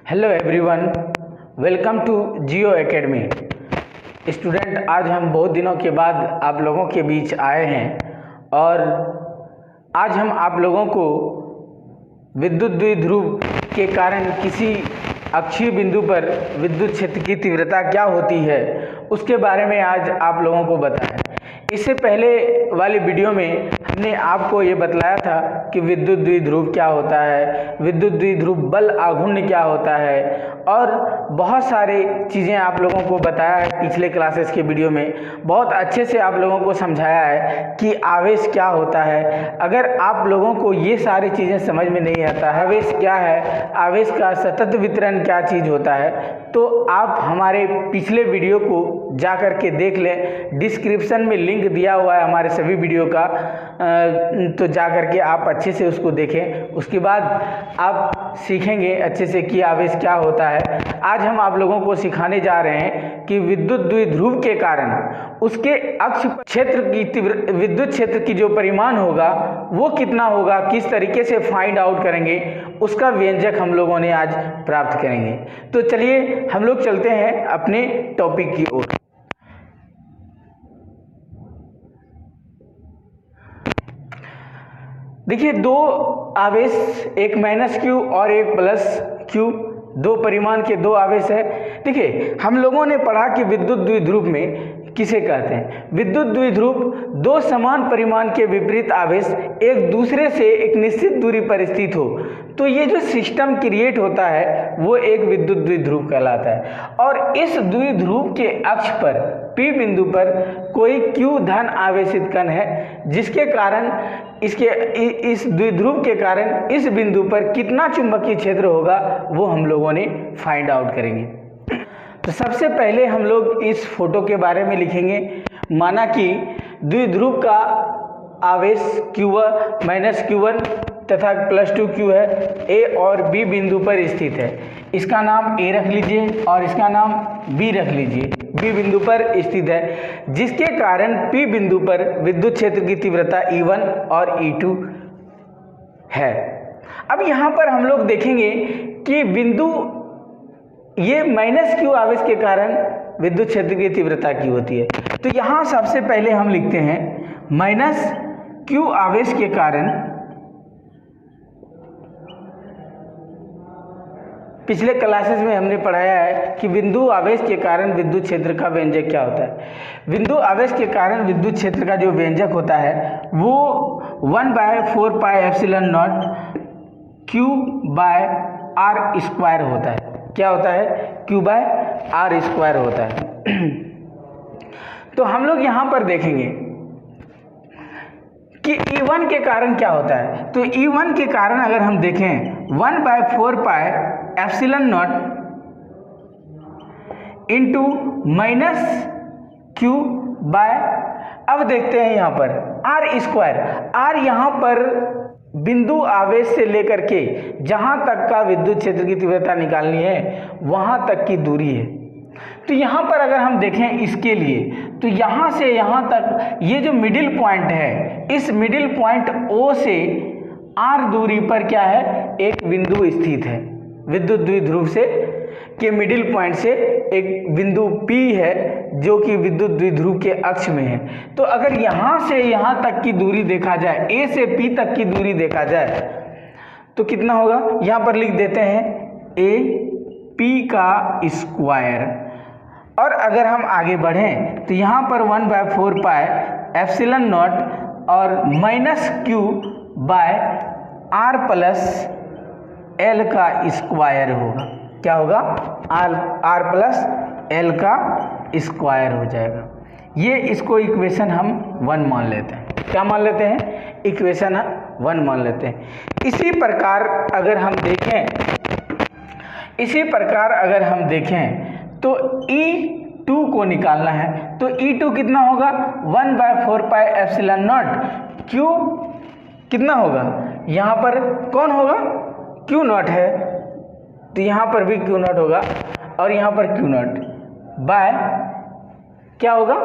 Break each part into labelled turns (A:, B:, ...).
A: Hello everyone, welcome to Jio academy. Student, आज हम बहुत दिनों के बाद आप लोगों के बीच आए हैं और आज हम आप लोगों को विद्युत द्विध्रुव के कारण किसी अक्षीय बिंदु पर विद्युत क्षेत्र की तीव्रता क्या होती है उसके बारे में आज आप लोगों को बताएं। इससे पहले वाली वीडियो में हमने आपको ये बतलाया था कि विद्युत द्विध्रुव क्या होता है, विद्युत द्विध्रुव बल आघूर्ण क्या होता है और बहुत सारी चीज़ें आप लोगों को बताया है। पिछले क्लासेस के वीडियो में बहुत अच्छे से आप लोगों को समझाया है कि आवेश क्या होता है। अगर आप लोगों को ये सारी चीज़ें समझ में नहीं आता, आवेश क्या है, आवेश का सतत वितरण क्या चीज़ होता है, तो आप हमारे पिछले वीडियो को जा कर के देख लें। डिस्क्रिप्शन में लिंक दिया हुआ है हमारे सभी वीडियो का, तो जा कर के आप अच्छे से उसको देखें। उसके बाद आप सीखेंगे अच्छे से कि आवेश क्या होता है। आज हम आप लोगों को सिखाने जा रहे हैं कि विद्युत द्विध्रुव के कारण उसके अक्ष क्षेत्र की विद्युत क्षेत्र की जो परिमाण होगा वो कितना होगा, किस तरीके से फाइंड आउट करेंगे, उसका व्यंजक हम लोगों ने आज प्राप्त करेंगे। तो चलिए हम लोग चलते हैं अपने टॉपिक की ओर। देखिए, दो आवेश, एक -q और एक +q, दो परिमाण के दो आवेश है। देखिए, हम लोगों ने पढ़ा कि विद्युत द्विध्रुव में किसे कहते हैं। विद्युत द्विध्रुव दो समान परिमाण के विपरीत आवेश एक दूसरे से एक निश्चित दूरी पर स्थित हो तो ये जो सिस्टम क्रिएट होता है वो एक विद्युत द्विध्रुव कहलाता है। और इस द्विध्रुव के अक्ष पर P बिंदु पर कोई Q धन आवेशित कण है, जिसके कारण इस द्विध्रुव के कारण इस बिंदु पर कितना चुंबकीय क्षेत्र होगा वो हम लोगों ने फाइंड आउट करेंगे। तो सबसे पहले हम लोग इस फोटो के बारे में लिखेंगे। माना कि द्विध्रुव का आवेश -q1 तथा +2q है, A और B बिंदु पर स्थित है। इसका नाम A रख लीजिए और इसका नाम B रख लीजिए। B बिंदु पर स्थित है, जिसके कारण P बिंदु पर विद्युत क्षेत्र की तीव्रता E1 और E2 है। अब यहाँ पर हम लोग देखेंगे कि बिंदु ये -q आवेश के कारण विद्युत क्षेत्र की तीव्रता की होती है। तो यहाँ सबसे पहले हम लिखते हैं -q आवेश के कारण, पिछले क्लासेस में हमने पढ़ाया है कि बिंदु आवेश के कारण विद्युत क्षेत्र का व्यंजक क्या होता है। बिंदु आवेश के कारण विद्युत क्षेत्र का जो व्यंजक होता है वो 1/4πε0 q/r² होता है। क्या होता है? q/r² होता है। तो हम लोग यहाँ पर देखेंगे कि E1 के कारण क्या होता है। तो E1 के कारण अगर हम देखें 1/4πε0 इंटू -q बाय, अब देखते हैं यहाँ पर r²। r यहाँ पर बिंदु आवेश से लेकर के जहाँ तक का विद्युत क्षेत्र की तीव्रता निकालनी है वहाँ तक की दूरी है। तो यहाँ पर अगर हम देखें इसके लिए, तो यहाँ से यहाँ तक ये जो मिडिल पॉइंट है, इस मिडिल पॉइंट O से r दूरी पर क्या है, एक बिंदु स्थित है। विद्युत द्विध्रुव से के मिडिल पॉइंट से एक बिंदु P है जो कि विद्युत द्विध्रुव के अक्ष में है। तो अगर यहाँ से यहाँ तक की दूरी देखा जाए, A से P तक की दूरी देखा जाए तो कितना होगा, यहाँ पर लिख देते हैं AP²। और अगर हम आगे बढ़ें तो यहाँ पर 1/4πε0 और -q/r+l² होगा। क्या होगा? r+l² हो जाएगा। ये इसको इक्वेशन हम 1 मान लेते हैं। क्या मान लेते हैं? इक्वेशन 1 मान लेते हैं। इसी प्रकार अगर हम देखें तो E2 को निकालना है। तो E2 कितना होगा? 1/4πε0 q कितना होगा, यहाँ पर कौन होगा? Q0 है, तो यहाँ पर भी Q0 होगा और यहाँ पर Q0 बाय क्या होगा,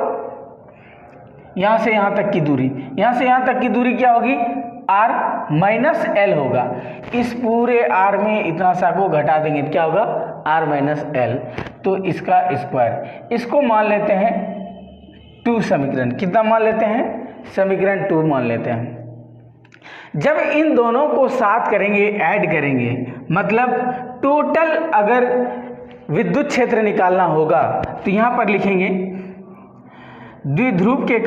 A: यहाँ से यहाँ तक की दूरी, यहाँ से यहाँ तक की दूरी क्या होगी, r माइनस एल होगा। इस पूरे आर में इतना सा को घटा देंगे तो क्या होगा, आर माइनस एल, तो इसका स्क्वायर। इसको मान लेते हैं 2 समीकरण। कितना मान लेते हैं, समीकरण 2 मान लेते हैं। जब इन दोनों को साथ करेंगे, ऐड करेंगे, मतलब टोटल अगर विद्युत क्षेत्र निकालना होगा तो यहाँ पर लिखेंगे द्विध्रुव के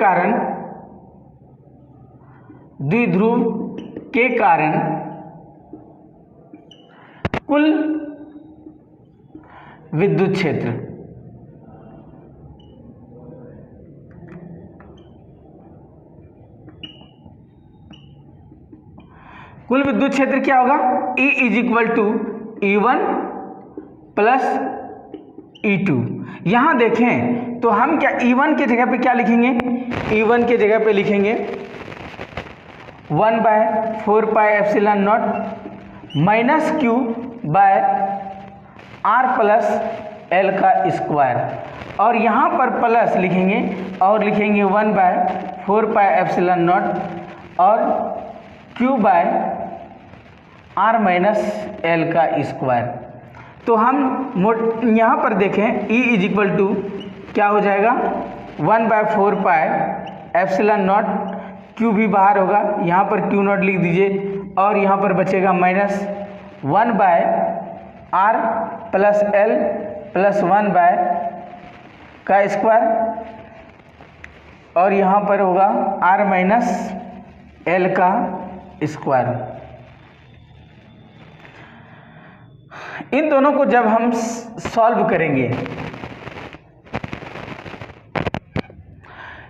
A: कारण कुल विद्युत क्षेत्र, कुल विद्युत क्षेत्र क्या होगा, E is equal to E1 plus E2। यहां देखें तो हम क्या E1 के जगह पे क्या लिखेंगे, E1 के जगह पे लिखेंगे 1/4 pi epsilon naught minus Q by R plus L का स्क्वायर, और यहाँ पर प्लस लिखेंगे और लिखेंगे 1/4 पाई एप्सिलॉन नॉट और Q by R minus L का स्क्वायर। तो हम यहाँ पर देखें E इज इक्वल टू क्या हो जाएगा, 1/4 पाई एप्सिलॉन नॉट, Q भी बाहर होगा, यहाँ पर Q नॉट लिख दीजिए, और यहाँ पर बचेगा minus 1/R plus L plus 1 by का स्क्वायर, और यहाँ पर होगा R माइनस L का स्क्वायर। इन दोनों को जब हम सॉल्व करेंगे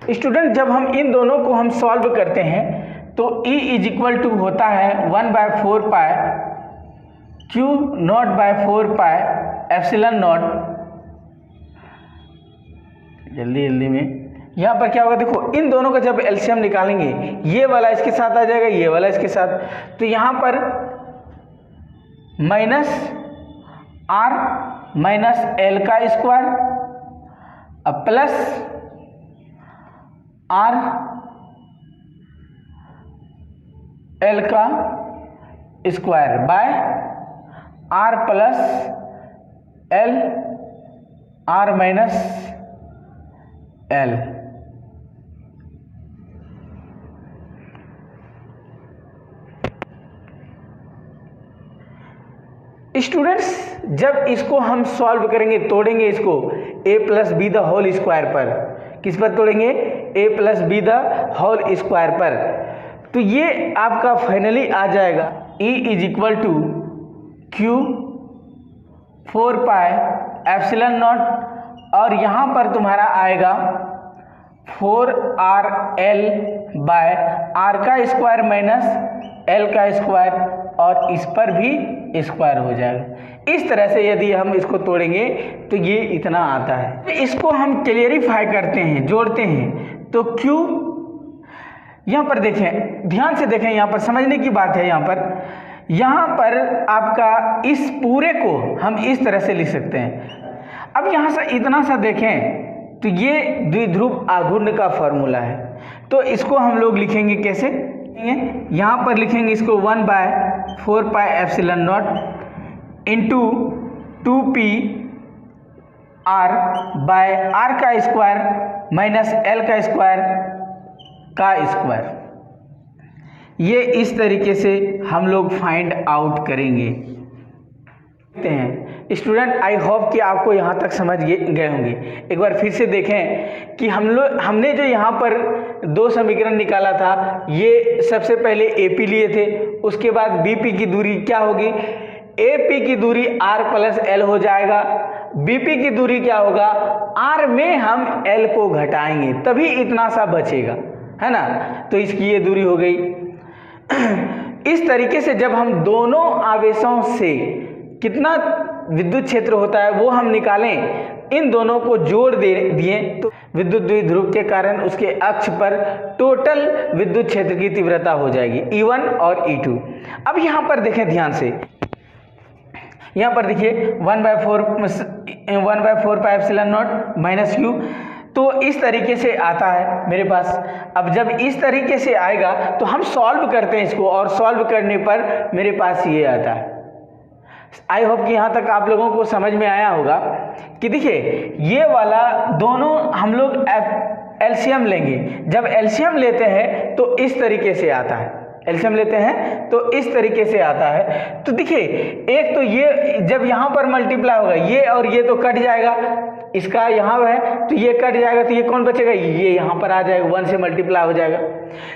A: स्टूडेंट, जब हम इन दोनों को हम सॉल्व करते हैं तो E इज इक्वल टू होता है 1/4 pi Q naught by 4 pi epsilon naught. जल्दी में यहाँ पर क्या होगा, देखो इन दोनों का जब एलसीएम निकालेंगे, ये वाला इसके साथ आ जाएगा, ये वाला इसके साथ, तो यहाँ पर माइनस R माइनस L का स्क्वायर अब प्लस R L का square by R plus L R minus L। Students, जब इसको हम सॉल्व करेंगे, तोड़ेंगे इसको a plus B the whole square पर, किस पर तोड़ेंगे, a plus B the whole square पर, तो ये आपका फाइनली आ जाएगा E is equal to Q 4 pi epsilon naught, और यहाँ पर तुम्हारा आएगा 4RL बाय R का स्क्वायर माइनस L का स्क्वायर, और इस पर भी स्क्वायर हो जाएगा। इस तरह से यदि हम इसको तोड़ेंगे तो ये इतना आता है। इसको हम क्लियरिफाई करते हैं, जोड़ते हैं, तो Q यहाँ पर देखें, ध्यान से देखें, यहाँ पर समझने की बात है। यहाँ पर आपका इस पूरे को हम इस तरह से लिख सकते हैं। अब यहाँ से इतना सा देखें तो ये द्विध्रुव आघूर्ण का फॉर्मूला है, तो इसको हम लोग लिखेंगे कैसे, यहाँ पर लिखेंगे इसको 1/4 pi epsilon naught into 2p R by R का स्क्वायर माइनस L का स्क्वायर का स्क्वायर। ये इस तरीके से हम लोग फाइंड आउट करेंगे। स्टूडेंट, आई होप कि आपको यहाँ तक समझ गए होंगे। एक बार फिर से देखें कि हमने जो यहाँ पर 2 समीकरण निकाला था, ये सबसे पहले AP लिए थे, उसके बाद BP की दूरी क्या होगी, AP की दूरी R प्लस L हो जाएगा, BP की दूरी क्या होगा, R में हम L को घटाएंगे तभी इतना सा बचेगा, है ना, तो इसकी ये दूरी हो गई। इस तरीके से जब हम दोनों आवेशों से कितना विद्युत क्षेत्र होता है वो हम निकालें, इन दोनों को जोड़ दिए तो विद्युत द्विध्रुव के कारण उसके अक्ष पर टोटल विद्युत क्षेत्र की तीव्रता हो जाएगी E1 और E2। अब यहाँ पर देखें ध्यान से, यहाँ पर देखिए 1/4 pi epsilon naught minus Q, तो इस तरीके से आता है मेरे पास। अब जब इस तरीके से आएगा तो हम सॉल्व करते हैं इसको, और सॉल्व करने पर मेरे पास ये आता है। आई होप कि यहाँ तक आप लोगों को समझ में आया होगा कि देखिए ये वाला दोनों हम लोग एलसीएम लेंगे। जब एलसीएम लेते हैं तो इस तरीके से आता है, एलसीएम लेते हैं तो इस तरीके से आता है। तो देखिए एक तो ये जब यहाँ पर मल्टीप्लाई होगा ये और ये तो कट जाएगा, इसका यहाँ है तो ये कट जाएगा, तो ये कौन बचेगा, ये यहाँ पर आ जाएगा, 1 से मल्टीप्लाई हो जाएगा।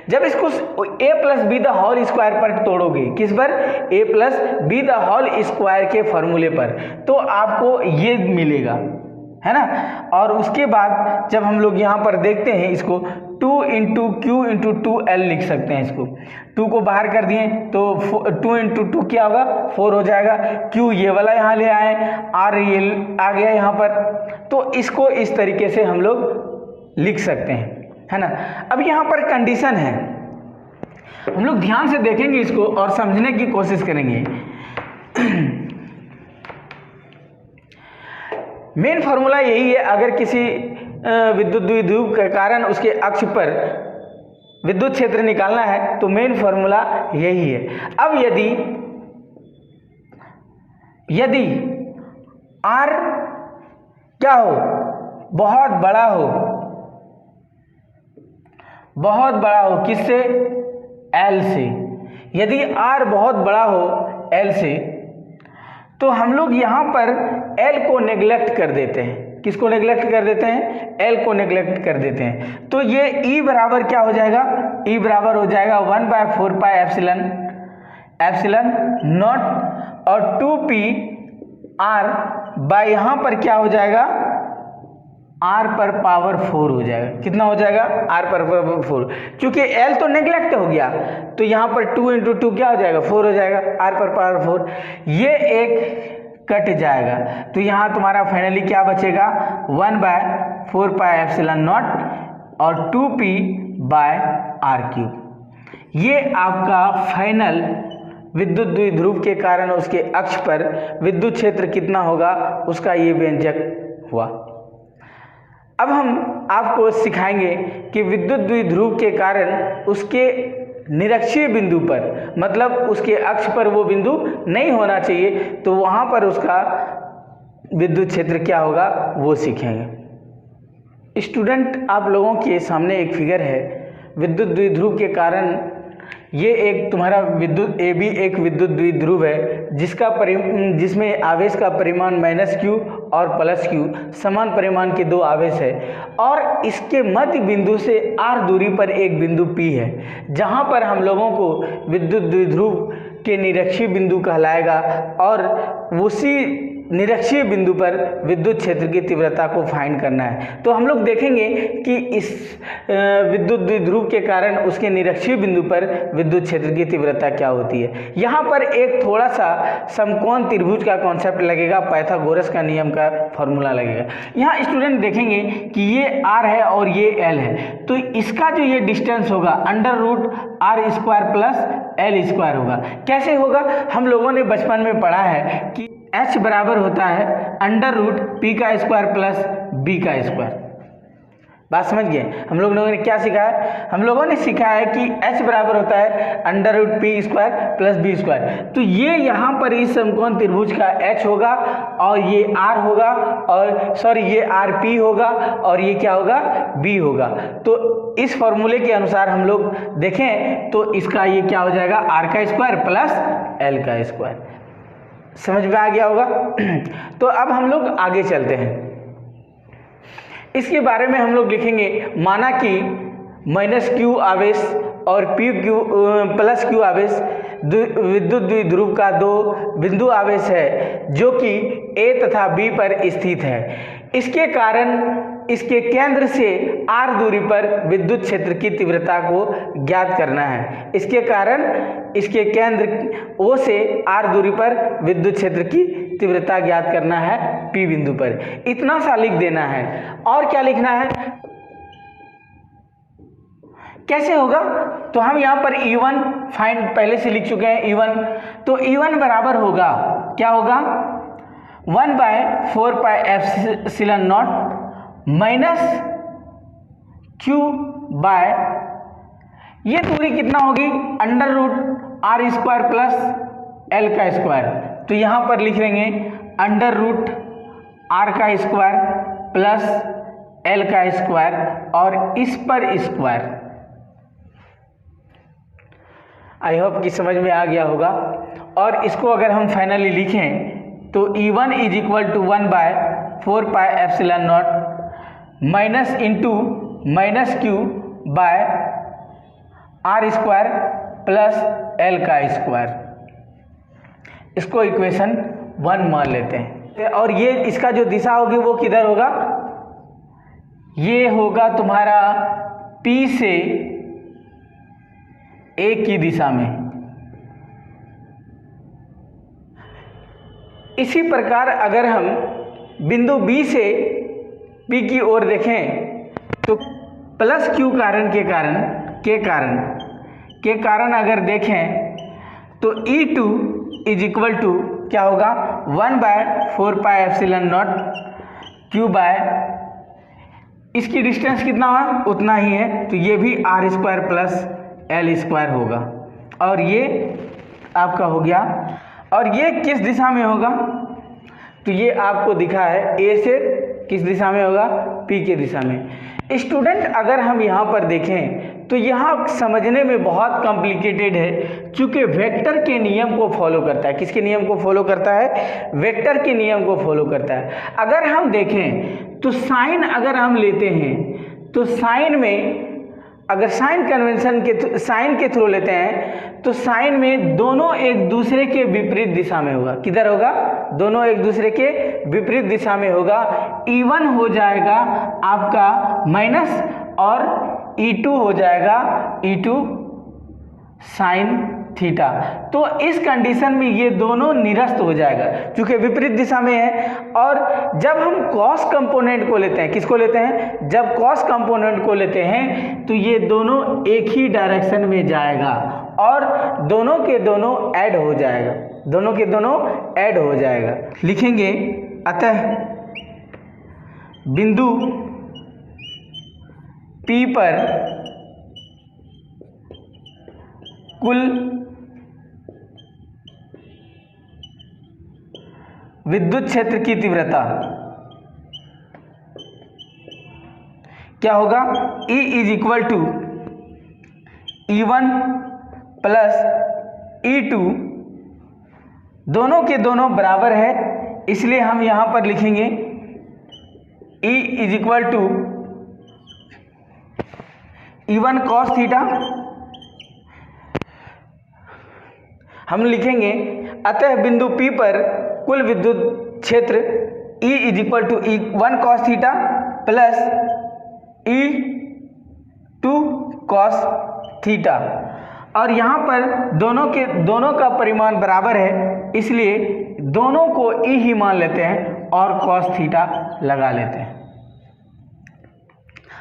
A: जब इसको a plus B the whole square पर तोड़ोगे, किस पर, a plus B the whole square के फॉर्मूले पर, तो आपको ये मिलेगा, है ना। और उसके बाद जब हम लोग यहाँ पर देखते हैं इसको 2 इंटू क्यू इंटू 2l लिख सकते हैं। इसको 2 को बाहर कर दिए तो 2 इंटू 2 क्या होगा, 4 हो जाएगा। q ये वाला यहाँ ले आए, r ये आ गया यहाँ पर, तो इसको इस तरीके से हम लोग लिख सकते हैं, है ना। अब यहाँ पर कंडीशन है, हम लोग ध्यान से देखेंगे इसको और समझने की कोशिश करेंगे। मेन फॉर्मूला यही है, अगर किसी विद्युत द्विध्रुव के कारण उसके अक्ष पर विद्युत क्षेत्र निकालना है तो मेन फॉर्मूला यही है। अब यदि R क्या हो, बहुत बड़ा हो किससे, L से। यदि R बहुत बड़ा हो L से तो हम लोग यहाँ पर L को नेग्लेक्ट कर देते हैं। किसको नेग्लेक्ट कर देते हैं, L को नेग्लेक्ट कर देते हैं। तो ये E बराबर क्या हो जाएगा, E बराबर हो जाएगा 1/4 पाई एप्सिलॉन नॉट और 2p R बाय यहाँ पर क्या हो जाएगा, R पर पावर 4 हो जाएगा। कितना हो जाएगा, R पर पावर 4, क्योंकि L तो नेग्लेक्ट हो गया तो यहाँ पर 2 इंटू 2 क्या हो जाएगा, 4 हो जाएगा, R पर पावर 4। ये एक कट जाएगा तो यहाँ तुम्हारा फाइनली क्या बचेगा, 1/4 पाई एप्सिलॉन नॉट और 2p बाय r³। ये आपका फाइनल विद्युत द्विध्रुव के कारण उसके अक्ष पर विद्युत क्षेत्र कितना होगा उसका ये व्यंजक हुआ। अब हम आपको सिखाएंगे कि विद्युत द्विध्रुव के कारण उसके निरक्षीय बिंदु पर, मतलब उसके अक्ष पर वो बिंदु नहीं होना चाहिए, तो वहाँ पर उसका विद्युत क्षेत्र क्या होगा वो सीखेंगे। स्टूडेंट, आप लोगों के सामने एक फिगर है विद्युत द्विध्रुव के कारण। ये एक तुम्हारा AB एक विद्युत द्विध्रुव है जिसमें आवेश का परिमाण -q और +q समान परिमाण के 2 आवेश है, और इसके मध्य बिंदु से r दूरी पर एक बिंदु P है जहां पर हम लोगों को विद्युत द्विध्रुव के निरक्षीय बिंदु कहलाएगा, और उसी निरक्षीय बिंदु पर विद्युत क्षेत्र की तीव्रता को फाइंड करना है। तो हम लोग देखेंगे कि इस विद्युत द्विध्रुव के कारण उसके निरक्षीय बिंदु पर विद्युत क्षेत्र की तीव्रता क्या होती है। यहाँ पर एक थोड़ा सा समकोण त्रिभुज का कॉन्सेप्ट लगेगा, पाइथागोरस का नियम का फॉर्मूला लगेगा। यहाँ स्टूडेंट देखेंगे कि ये r है और ये l है, तो इसका जो ये डिस्टेंस होगा √r² + l² होगा। कैसे होगा, हम लोगों ने बचपन में पढ़ा है कि h बराबर होता है √p² + b²। बात समझ गए। हम लोगों ने क्या सीखा है, हम लोगों ने सीखा है कि h बराबर होता है √p² + b²। तो ये यहाँ पर इस समकोण त्रिभुज का h होगा और ये r होगा, और सॉरी ये rp होगा और ये क्या होगा, b होगा। तो इस फॉर्मूले के अनुसार हम लोग देखें तो इसका ये क्या हो जाएगा, r² + l²। समझ में आ गया होगा। तो अब हम लोग आगे चलते हैं, इसके बारे में हम लोग लिखेंगे। माना कि -q आवेश और +q आवेश विद्युत द्विध्रुव का 2 बिंदु आवेश है जो कि A तथा B पर स्थित है। इसके कारण इसके केंद्र से r दूरी पर विद्युत क्षेत्र की तीव्रता को ज्ञात करना है। इसके कारण इसके केंद्र O से r दूरी पर विद्युत क्षेत्र की तीव्रता ज्ञात करना है P बिंदु पर। इतना सा लिख देना है। और क्या लिखना है, कैसे होगा, तो हम यहाँ पर E1 फाइंड पहले से लिख चुके हैं E1। तो E1 बराबर होगा, क्या होगा, 1/4 pi epsilon naught Q by, ये दूरी कितना होगी, under root are square plus L का स्क्वायर। तो यहाँ पर लिख लेंगे अंडर रूट आर का स्क्वायर प्लस एल का स्क्वायर और इस पर स्क्वायर। आई होप कि समझ में आ गया होगा। और इसको अगर हम फाइनली लिखें तो E1 is equal to 1/4πε0 minus into minus Q by are square plus L का स्क्वायर। इसको इक्वेशन 1 मान लेते हैं। और ये इसका जो दिशा होगी वो किधर होगा, ये होगा तुम्हारा P से A की दिशा में। इसी प्रकार अगर हम बिंदु B से P की ओर देखें तो प्लस क्यू के कारण अगर देखें तो E2 इज इक्वल टू क्या होगा, 1/4πε0 क्यू बाय, इसकी डिस्टेंस कितना हुआ उतना ही है, तो ये भी R square plus L square होगा। और ये आपका हो गया। और ये किस दिशा में होगा, तो ये आपको दिखा है ए से किस दिशा में होगा, पी के दिशा में। स्टूडेंट अगर हम यहाँ पर देखें तो यहाँ समझने में बहुत कॉम्प्लिकेटेड है, क्योंकि वेक्टर के नियम को फॉलो करता है। किसके नियम को फॉलो करता है, वेक्टर के नियम को फॉलो करता है। अगर हम देखें तो साइन अगर हम लेते हैं तो साइन में अगर साइन कन्वेंशन के साइन के थ्रू लेते हैं तो साइन में दोनों एक दूसरे के विपरीत दिशा में होगा। किधर होगा, दोनों एक दूसरे के विपरीत दिशा में होगा। E1 हो जाएगा आपका माइनस और E2 हो जाएगा E2 साइन थीटा। तो इस कंडीशन में ये दोनों निरस्त हो जाएगा क्योंकि विपरीत दिशा में है। और जब हम कॉस कंपोनेंट को लेते हैं, किसको लेते हैं, जब कॉस कंपोनेंट को लेते हैं तो ये दोनों एक ही डायरेक्शन में जाएगा और दोनों के दोनों ऐड हो जाएगा, दोनों के दोनों ऐड हो जाएगा। लिखेंगे अतः बिंदु P पर कुल विद्युत क्षेत्र की तीव्रता क्या होगा, E is equal to E1 plus E2, दोनों के दोनों बराबर है, इसलिए हम यहां पर लिखेंगे E is equal to E1 cos theta. हम लिखेंगे अतः बिंदु P पर कुल विद्युत क्षेत्र E is equal to E1 cos theta plus E2 cos theta. और यहाँ पर दोनों का परिमाण बराबर है, इसलिए दोनों को E ही मान लेते हैं और कॉस थीटा लगा लेते हैं।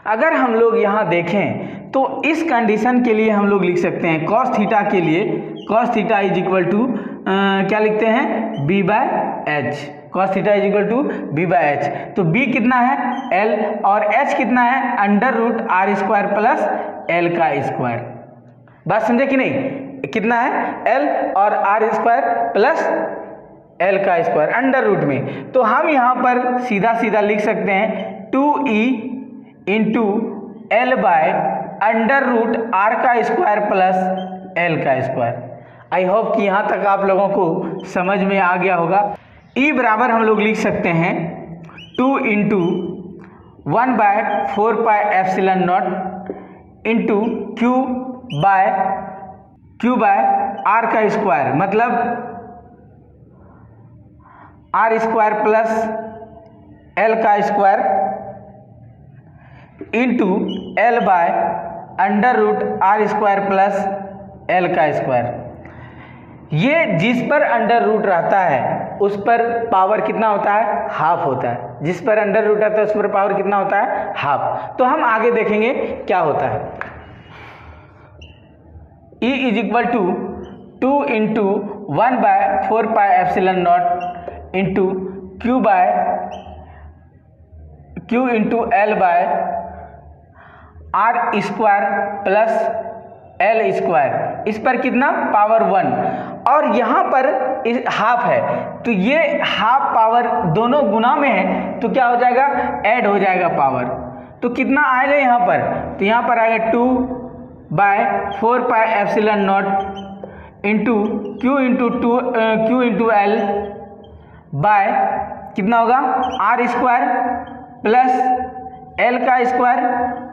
A: अगर हम लोग यहाँ देखें तो इस कंडीशन के लिए हम लोग लिख सकते हैं कॉस थीटा के लिए, cos theta is equal to क्या लिखते हैं, b by h. Cos theta is equal to b by एच। तो b कितना है, l, और h कितना है, under root are square plus L का स्क्वायर। बात समझे कि नहीं, कितना है, l और आर स्क्वायर प्लस एल का स्क्वायर अंडर रूट में। तो हम यहाँ पर सीधा सीधा लिख सकते हैं 2e into L by under root are का स्क्वायर प्लस एल का स्क्वायर। आई होप कि यहाँ तक आप लोगों को समझ में आ गया होगा। E बराबर हम लोग लिख सकते हैं 2 into 1/4πε0 into Q by are का स्क्वायर, मतलब आर स्क्वायर प्लस एल का square into L by under root are square plus L का स्क्वायर। ये जिस पर अंडर रूट रहता है उस पर पावर कितना होता है, हाफ होता है। जिस पर अंडर रूट रहता है उस पर पावर कितना होता है, हाफ। तो हम आगे देखेंगे क्या होता है। E is equal to 2 into 1/4πε0 into Q into L by are square plus L square, इस पर कितना पावर 1, और यहाँ पर हाफ है तो ये हाफ पावर दोनों गुना में है तो क्या हो जाएगा, ऐड हो जाएगा पावर। तो कितना आएगा यहाँ पर, तो यहाँ पर आएगा 2/4 पाई epsilon naught into Q into L by कितना होगा आर स्क्वायर प्लस एल का स्क्वायर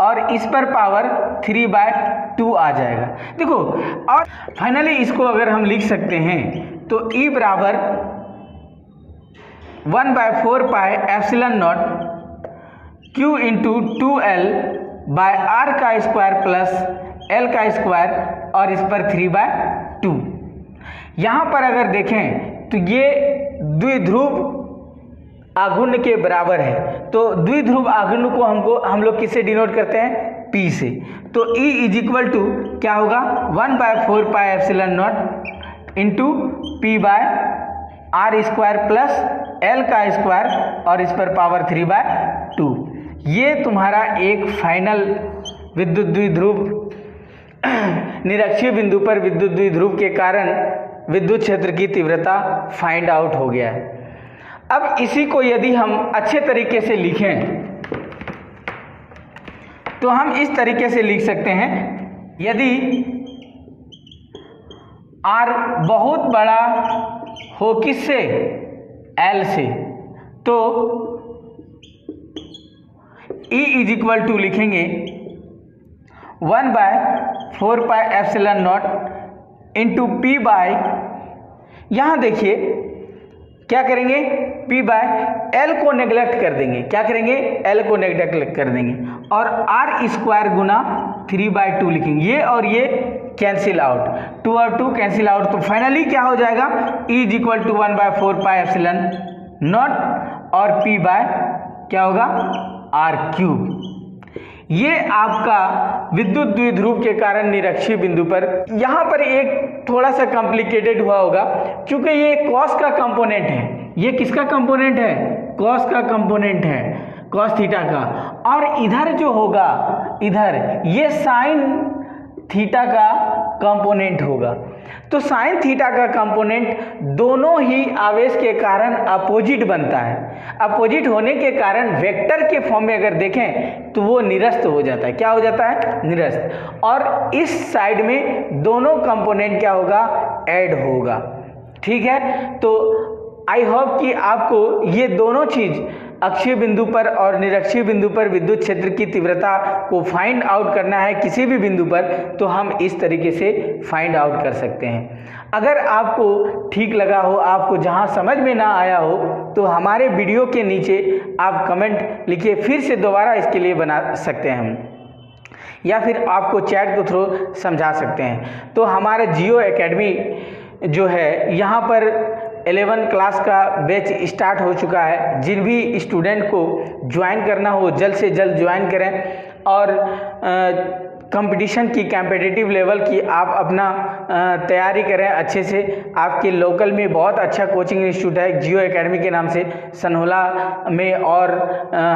A: और इस पर पावर 3/2 आ जाएगा। देखो, और फाइनली इसको अगर हम लिख सकते हैं तो E बराबर 1/4 pi epsilon naught Q into 2L by are का स्क्वायर प्लस एल का स्क्वायर और इस पर 3/2। यहाँ पर अगर देखें तो ये द्विध्रुव आघूर्ण के बराबर है, तो द्विध्रुव आघूर्ण को हम लोग किससे डिनोट करते हैं, P से। तो E इज इक्वल टू क्या होगा 1/4 pi epsilon naught into P by are square plus L का स्क्वायर और इस पर पावर 3/2। ये तुम्हारा एक फाइनल विद्युत द्विध्रुव निरक्षीय बिंदु पर विद्युत द्विध्रुव के कारण विद्युत क्षेत्र की तीव्रता फाइंड आउट हो गया है। अब इसी को यदि हम अच्छे तरीके से लिखें तो हम इस तरीके से लिख सकते हैं, यदि R बहुत बड़ा हो किससे, L से, तो E इज इक्वल टू लिखेंगे 1/4 pi epsilon naught into P by, यहाँ देखिए क्या करेंगे, P बाय L को नेग्लेक्ट कर देंगे, क्या करेंगे, L को नेग्लेक्ट कर देंगे और R स्क्वायर गुना 3/2 लिखेंगे, ये और ये कैंसिल आउट, 2 और 2 कैंसिल आउट, तो फाइनली क्या हो जाएगा, E is equal to 1/4 pi epsilon naught और P बाय क्या होगा R³। ये आपका विद्युत द्विध्रुव के कारण निरक्षीय बिंदु पर, यहाँ पर एक थोड़ा सा कॉम्प्लिकेटेड हुआ होगा क्योंकि ये कॉस का कंपोनेंट है, ये किसका कंपोनेंट है, कॉस का कंपोनेंट है, कॉस थीटा का, और इधर जो होगा इधर ये साइन थीटा का कंपोनेंट होगा। तो साइन थीटा का कंपोनेंट दोनों ही आवेश के कारण अपोजिट बनता है, अपोजिट होने के कारण वेक्टर के फॉर्म में अगर देखें तो वो निरस्त हो जाता है, क्या हो जाता है, निरस्त, और इस साइड में दोनों कंपोनेंट क्या होगा, ऐड होगा। ठीक है, तो आई होप कि आपको ये दोनों चीज अक्षीय बिंदु पर और निरक्षीय बिंदु पर विद्युत क्षेत्र की तीव्रता को फाइंड आउट करना है किसी भी बिंदु पर, तो हम इस तरीके से फाइंड आउट कर सकते हैं। अगर आपको ठीक लगा हो, आपको जहां समझ में ना आया हो, तो हमारे वीडियो के नीचे आप कमेंट लिखिए, फिर से दोबारा इसके लिए बना सकते हैं हम, या फिर आपको चैट के थ्रू समझा सकते हैं। तो हमारा जियो एकेडमी जो है, यहाँ पर 11 क्लास का बैच स्टार्ट हो चुका है। जिन भी स्टूडेंट को ज्वाइन करना हो जल्द से जल्द ज्वाइन करें, और कंपटीशन की कॉम्पिटिटिव लेवल की आप अपना तैयारी करें अच्छे से। आपके लोकल में बहुत अच्छा कोचिंग इंस्टीट्यूट है जियो एकेडमी के नाम से, सनहोला में और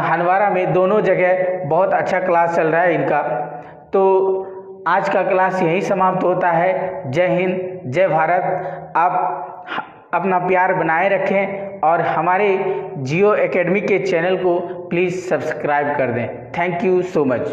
A: हनवारा में, दोनों जगह बहुत अच्छा क्लास चल रहा है इनका। तो आज का क्लास यहीं समाप्त होता है। जय हिंद, जय भारत। आप अपना प्यार बनाए रखें और हमारे जियो एकेडमी के चैनल को प्लीज़ सब्सक्राइब कर दें। Thank you so much.